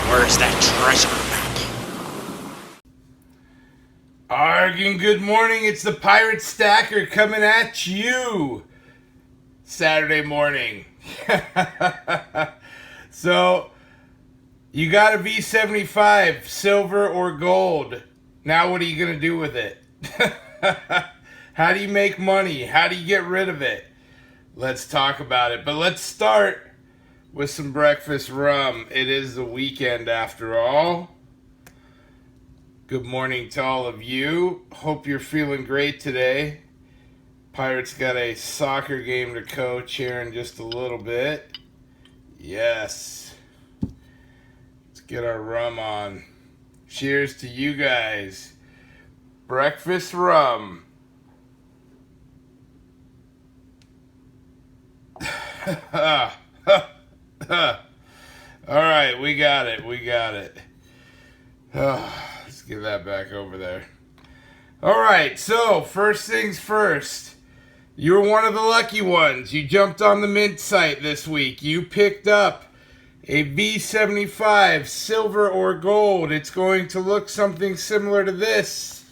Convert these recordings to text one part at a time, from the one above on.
Where's that treasure map? Argan, good morning. It's the Pirate Stacker coming at you Saturday morning. So, you got a V75, silver or gold. Now what are you going to do with it? How do you make money? How do you get rid of it? Let's talk about it. But let's start with some breakfast rum. It is the weekend after all. Good morning to all of you. Hope you're feeling great today. Pirates got a soccer game to coach here in just a little bit. Yes. Let's get our rum on. Cheers to you guys. Breakfast rum. Alright, we got it. Let's get that back over there. Alright, so first things first. You were one of the lucky ones. You jumped on the Mint site this week. You picked up a V75 silver or gold. It's going to look something similar to this,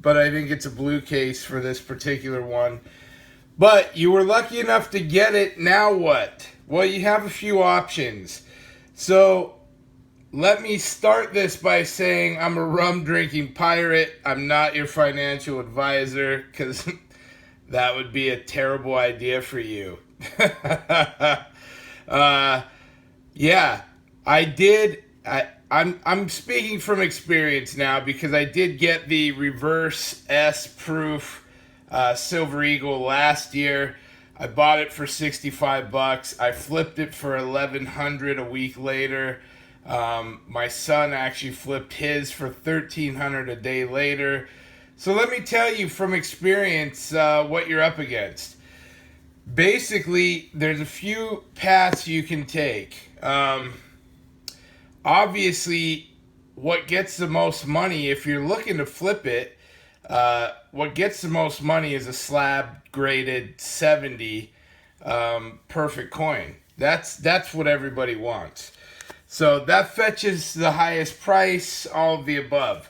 but I think it's a blue case for this particular one. But you were lucky enough to get it. Now what? Well, you have a few options. So let me start this by saying I'm a rum drinking pirate. I'm not your financial advisor, because that would be a terrible idea for you. Yeah, I did. I'm speaking from experience now, because I did get the reverse S proof Silver Eagle last year. I bought it for $65. I flipped it for $1,100 a week later. My son actually flipped his for $1,300 a day later. So let me tell you from experience what you're up against. Basically, there's a few paths you can take. Obviously, what gets the most money, if you're looking to flip it, what gets the most money is a slab graded 70 perfect coin. That's what everybody wants. So that fetches the highest price, all of the above.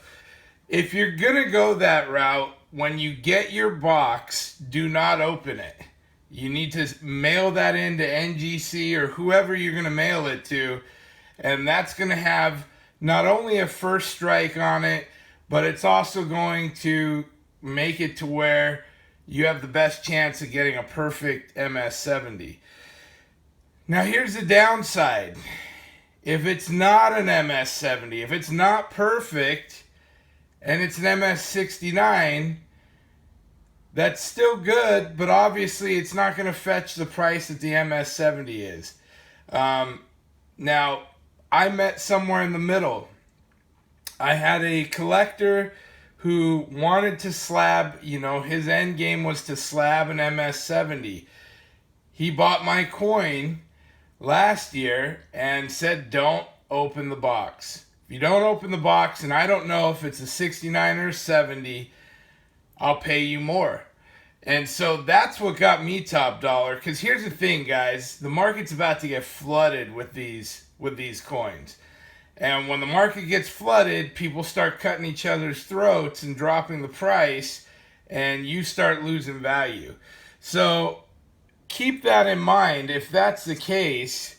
If you're gonna go that route, when you get your box, do not open it. You need to mail that into NGC or whoever you're gonna mail it to, and that's gonna have not only a first strike on it, but it's also going to make it to where you have the best chance of getting a perfect MS70. Now here's the downside. If it's not an MS70, if it's not perfect, and it's an MS69, that's still good, but obviously it's not going to fetch the price that the MS70 is. Now, I met somewhere in the middle. I had a collector who wanted to slab, his end game was to slab an MS70. He bought my coin last year and said, don't open the box. If you don't open the box, and I don't know if it's a 69 or 70, I'll pay you more. And so that's what got me top dollar, because here's the thing, guys. The market's about to get flooded with these coins. And when the market gets flooded, people start cutting each other's throats and dropping the price, and you start losing value. So keep that in mind. If that's the case,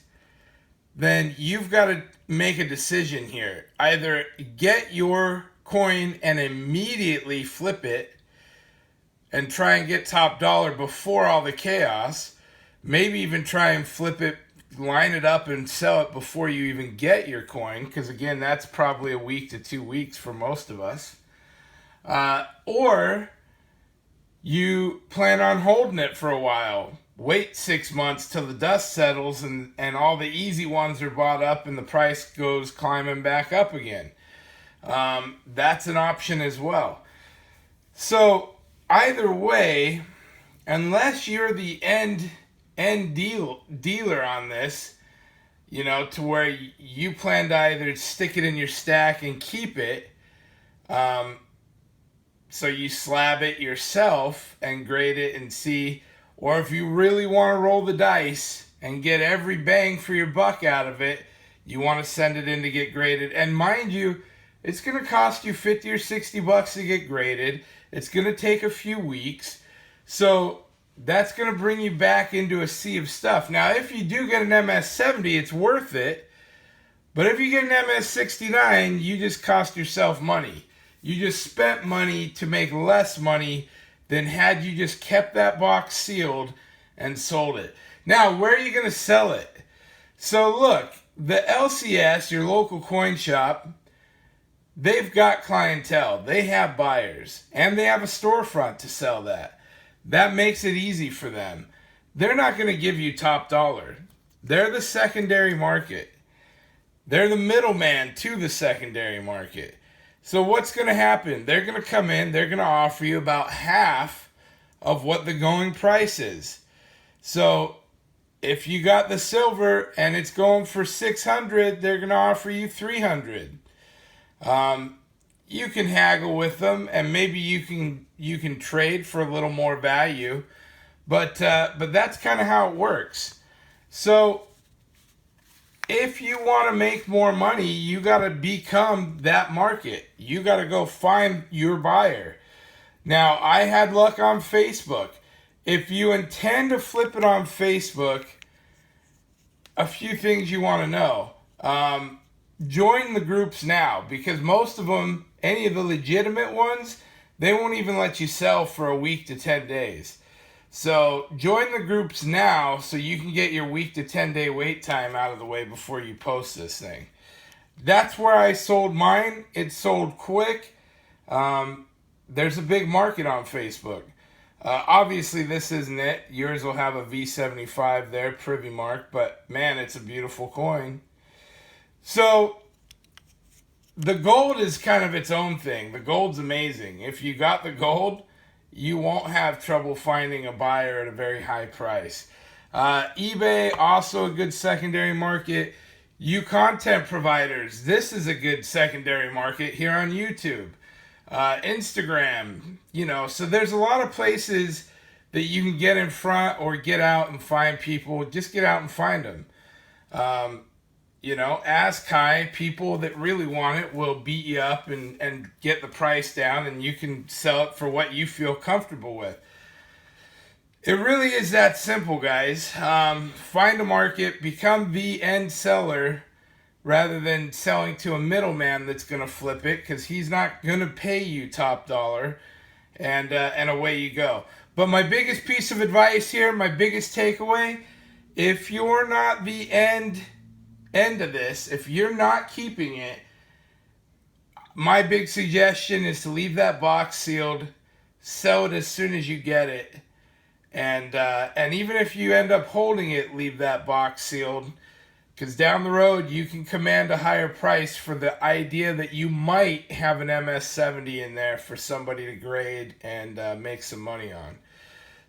then you've got to make a decision here. Either get your coin and immediately flip it and try and get top dollar before all the chaos. Maybe even try and flip it, line it up and sell it before you even get your coin, because again, that's probably a week to 2 weeks for most of us. Or you plan on holding it for a while. Wait 6 months till the dust settles and all the easy ones are bought up and the price goes climbing back up again. That's an option as well. So either way, unless you're the end dealer on this, to where you plan to either stick it in your stack and keep it, so you slab it yourself and grade it and see, or if you really want to roll the dice and get every bang for your buck out of it, You want to send it in to get graded. And mind you, it's going to cost you 50 or 60 bucks to get graded. It's going to take a few weeks. So that's going to bring you back into a sea of stuff. Now, if you do get an MS-70, it's worth it. But if you get an MS-69, you just cost yourself money. You just spent money to make less money than had you just kept that box sealed and sold it. Now, where are you going to sell it? So look, the LCS, your local coin shop, they've got clientele. They have buyers. And they have a storefront to sell that. That makes it easy for them. They're not going to give you top dollar. They're the secondary market. They're the middleman to the secondary market. So what's going to happen? They're going to come in. They're going to offer you about half of what the going price is. So if you got the silver and it's going for $600, they're going to offer you $300. You can haggle with them, and maybe you can trade for a little more value, but that's kind of how it works. So if you want to make more money, you got to become that market. You got to go find your buyer. Now, I had luck on Facebook. If you intend to flip it on Facebook, a few things you want to know. Join the groups now, because most of them, any of the legitimate ones, they won't even let you sell for a week to 10 days. So join the groups now so you can get your week to 10 day wait time out of the way before you post this thing. That's where I sold mine. It sold quick. There's a big market on Facebook. Obviously, this isn't it. Yours will have a V75 there, privy mark, but man, it's a beautiful coin. So the gold is kind of its own thing. The gold's amazing. If you got the gold, you won't have trouble finding a buyer at a very high price. eBay, also a good secondary market. You content providers, this is a good secondary market here on YouTube. Instagram, so there's a lot of places that you can get in front or get out and find people. Just get out and find them. Ask high. People that really want it will beat you up and get the price down, and you can sell it for what you feel comfortable with. It really is that simple, guys. Find a market, become the end seller rather than selling to a middleman that's going to flip it, because he's not going to pay you top dollar, and away you go. But my biggest piece of advice here, my biggest takeaway, if you're not the end of this, if you're not keeping it, my big suggestion is to leave that box sealed, sell it as soon as you get it, and even if you end up holding it, leave that box sealed, because down the road you can command a higher price for the idea that you might have an MS-70 in there for somebody to grade and make some money on.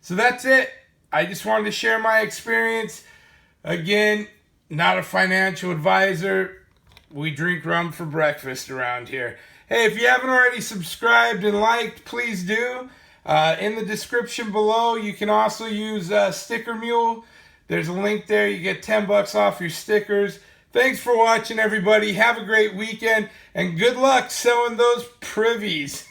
So that's it. I just wanted to share my experience. Again, not a financial advisor. We drink rum for breakfast around here. Hey, if you haven't already subscribed and liked, please do. In the description below, you can also use Sticker Mule. There's a link there. You get 10 bucks off your stickers. Thanks for watching, everybody. Have a great weekend, and good luck selling those privies.